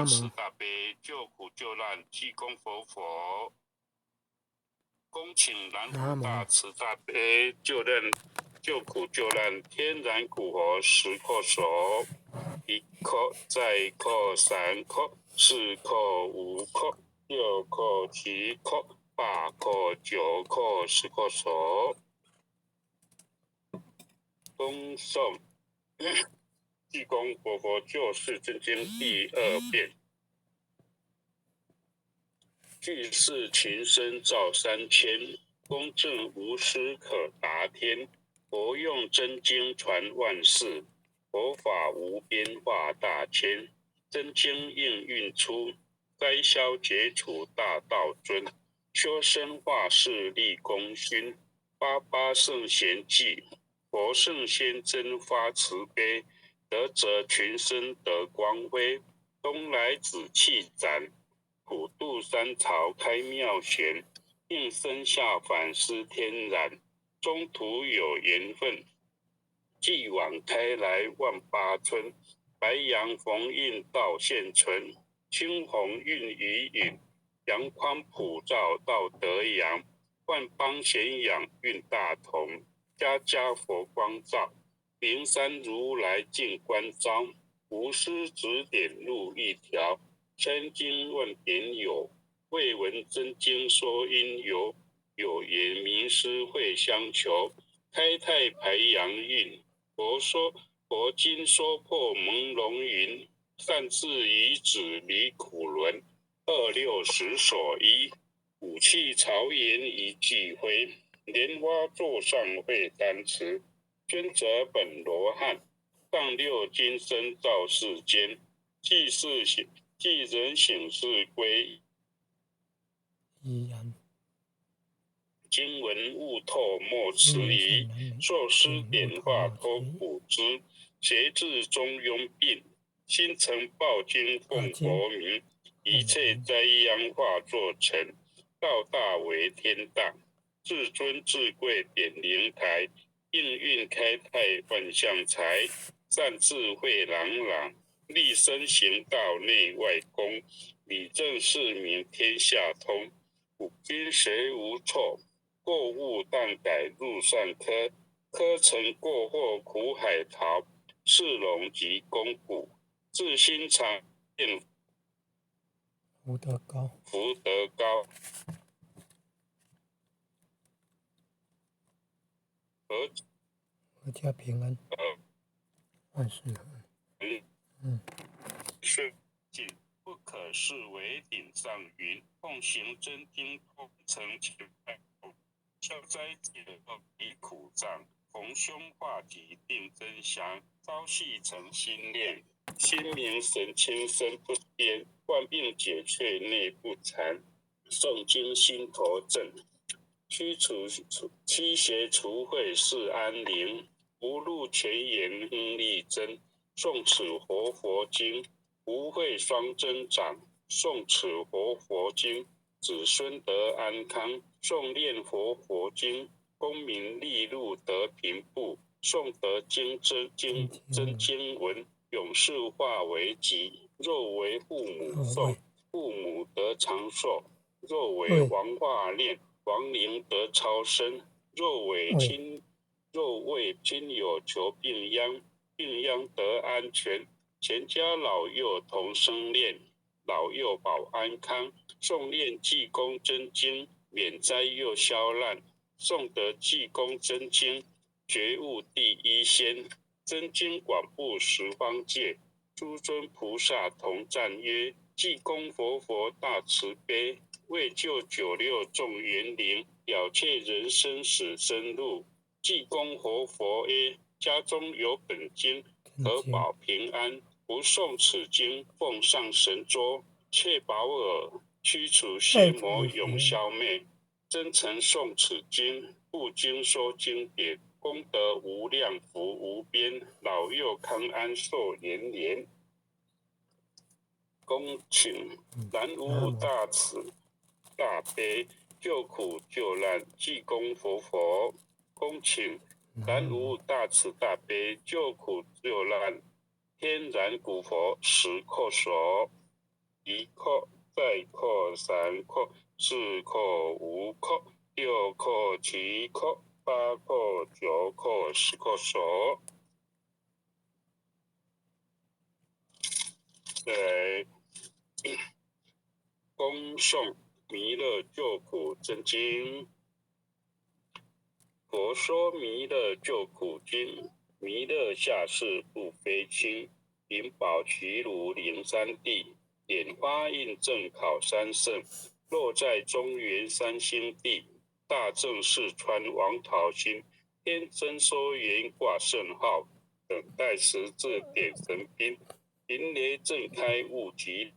大慈大悲救苦救难济公活佛，恭请南无大慈大悲救苦救难天然古佛10叩首，1叩、再叩、3叩、4叩、5叩、6叩、7叩、8叩、9叩，10叩首。恭诵济公活佛救世真经第2遍。具是群生造3000，公正无私可达天。佛用真经传万世，佛法无边化大千。真经应运出，灾消解除大道尊。修身化世立功勋，88圣贤记。佛圣先真发慈悲，德泽群生得光辉。东来紫气展，普渡三朝开妙贤。应生下凡施天然，中途有缘分。继往开来万八春，白杨逢映道现存。青红运于影，阳光普照道德阳。万邦咸养运大同，家家佛光照。灵山如来净观照，无师指点路一条。千经万典有，未闻真经说因由。有缘名师会相求，开泰排阳运。佛经说破朦胧云，善智遗子离苦轮。26所依，武器朝颜一记挥。莲花座上会丹池，捐者本罗汉。上6金身造世间，即人醒世归。依然经文悟透莫迟疑，受师点化托古之。学至中庸病，心诚报经奉佛名。一切灾殃化作尘，道大为天大。至尊至贵点灵台，应运开泰万象财。善智慧朗朗，立身行道内外功。理政事民天下通，古今谁无错？过误但改入善科，科成过祸苦海淘。世龙及公谷，自心常见福德高。阖家平安，万事顺境，不可视为顶上云。奉行真经，通成前拜消灾解厄离苦障。逢凶化吉定真祥，朝夕诚心念。心明神清身不颠，万病解却内不残。诵经心头正，驱邪除秽是安宁。不入前言亨利贞，诵此活佛经，福慧双增长。诵此活佛经，子孙得安康。诵念佛经，功名利禄得平步。诵得真经文，永世化为吉。若为父母诵，父母得长寿；若为王化念，亡灵得超生；若为亲友求病殃，病殃得安全。全家老幼同生念，老幼保安康。诵念济公真经，免灾又消难。诵得济公真经，觉悟第一仙。真经广布十方界，诸尊菩萨同赞曰：济公活佛大慈悲，为救96众园灵，了却人生死生路。济公活佛曰：家中有本经，可保平安。不诵此经，奉上神桌，却保尔，驱除邪魔，永消灭。真诚诵此经，不经说经典，功德无量，福无边，老幼康安，寿延年。恭请南无大慈大悲救苦救难济公活佛，恭请南无大慈大悲救苦救难天然古佛10叩首。一扣，再扣三扣，四扣五扣，六扣七扣，八扣九扣，10扣手。再来恭诵弥勒救苦真经。佛说弥勒救苦经，弥勒下世不非轻，灵宝齐如灵山地，莲花印正考三圣，落在中原三星地，大正四川王桃心，天真收圆挂圣号，等待十字点神兵，云雷震开雾集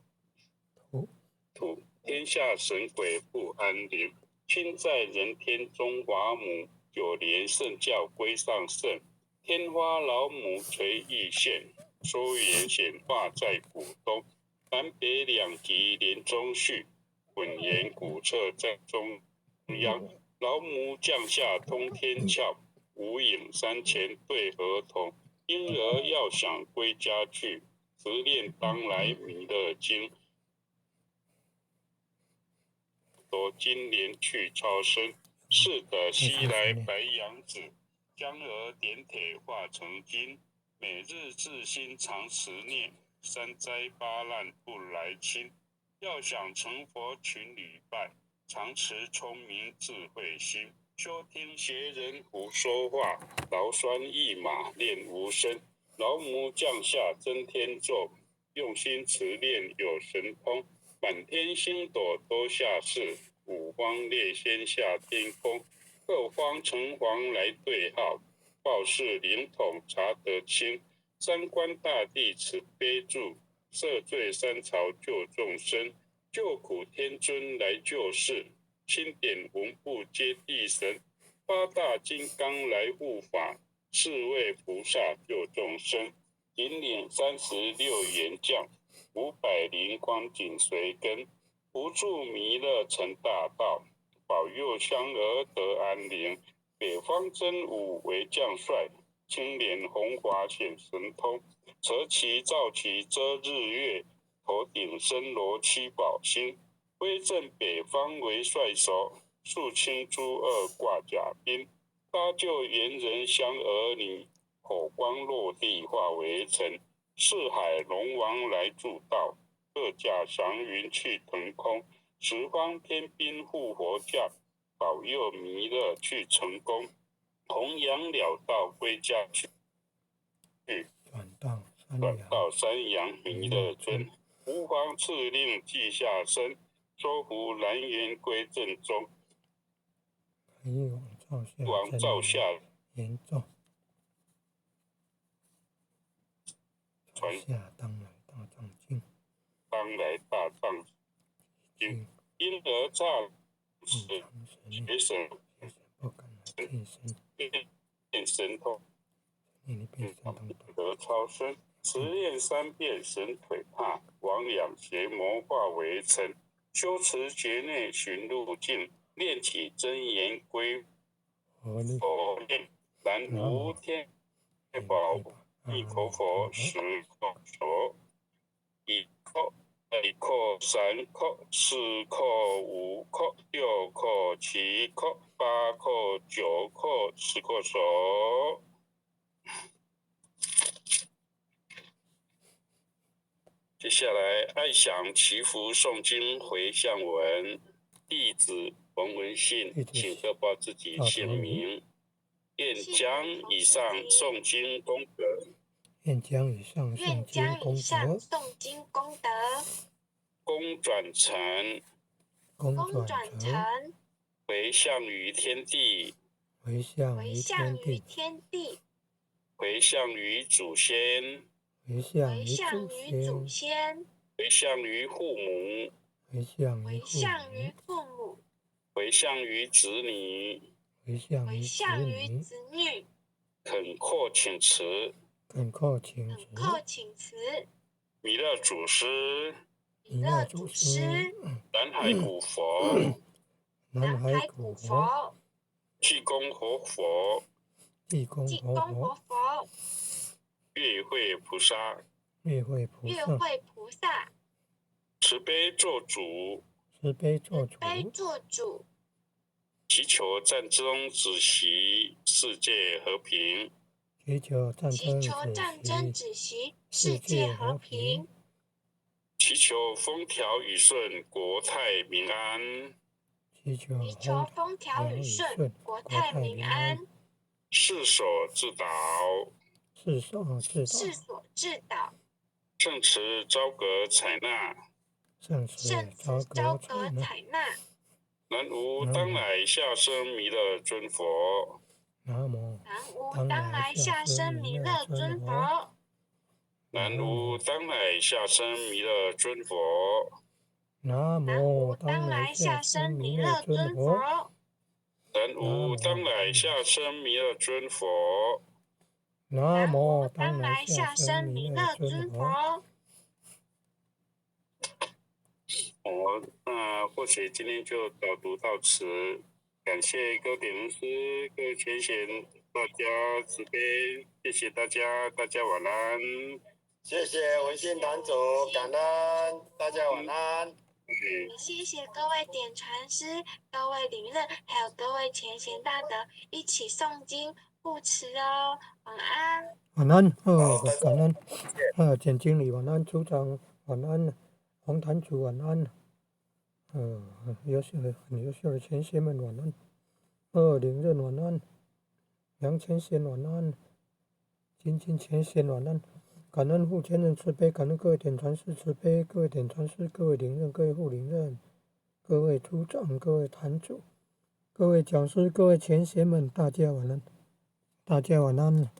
土，天下神鬼不安宁，亲在人天中华母，9年圣教归上圣，天花老母垂玉线，收圆显化在古东，南北两极连中续，混言古册在中央，老母降下通天窍，无影山前对河童，婴儿要想归家去，直念当来弥勒经。夺金莲去超生，是的西来白羊子，将儿点铁化成金，每日自心常持念，三灾八难不来侵。要想成佛群礼拜，常持聪明智慧心，休听邪人胡说话，劳酸一马练无声。老母降下真天咒，用心持念有神通。满天星斗都下世，五方列仙下天宫，各方城隍来对号，报事灵统查得清。三官大帝慈悲助，赦罪三朝救众生，救苦天尊来救世，钦点文部接地神，八大金刚来护法，4位菩萨救众生，引领36员将。500灵光紧随跟，不住弥勒成大道，保佑香儿得安宁。北方真武为将帅，青莲红华显神通，扯旗照旗遮日月，头顶森罗七宝星，威震北方为帅首，肃清诸恶挂甲兵，搭救猿人香儿女，口光落地化为尘。四海龙王来助道，各驾祥云去腾空，十方天兵护佛驾，保佑弥勒去成功，弘扬了道归家去，转到山阳弥勒尊，无方敕令记下身，收服南园归正中，王照下严重。传下当来大藏经，当来大藏经，因而藏使学神不敢来见身，变神通，你变神通得超生，持念3遍神腿踏，王养邪魔化为尘，修持觉内寻路径，练起真言归佛念，然无天宝一口佛10口手，1扣2扣3扣4扣5扣6扣7扣8扣9扣10扣手。接下来爱想祈福诵经回向文，弟子冯文信，请各报自己姓名。愿将以上诵经功德，愿将以上诵经功德，功转成，回向于天地，回向于天地，回向于祖先，回向于祖先，回向于父母，回向于父母，回向于子女，回向于子女，恳叩请辞，弥勒祖师，南海古佛，济公活佛，月会菩萨，慈悲做主，慈悲做主，悲做主，祈求战争止息，世界和平。祈求战争止息，世世界和和平。祈求风调雨顺，国泰民安。祈求风调雨顺，国泰民安。世所自导，世所自导。圣慈昭阁采纳，圣慈昭阁采纳。南无当来下生弥勒尊佛。南无当来下生弥勒尊佛。南无当来下生弥勒尊佛。南无当来下生弥勒尊佛。南无当来下生弥勒尊佛。南无当来下生弥勒尊佛。那或许今天就导读到此，感谢各位点人师、各位前贤，大家慈悲，谢谢大家，大家晚安。谢谢文信堂主，感恩大家晚安。谢谢各位点传师、各位领任，还有各位前贤大德一起诵经护持哦，晚安。晚安，感恩，简经理晚安，组长晚安，红坛主晚安，很优秀的前贤们晚安，领任晚安，杨前贤晚安，金前贤晚安。感恩护前人慈悲，感恩各位点传师慈悲，各位点传师，各位领任，各位护领任，各位组长，各位坛主，各位讲师，各位前贤们，大家晚安，大家晚安。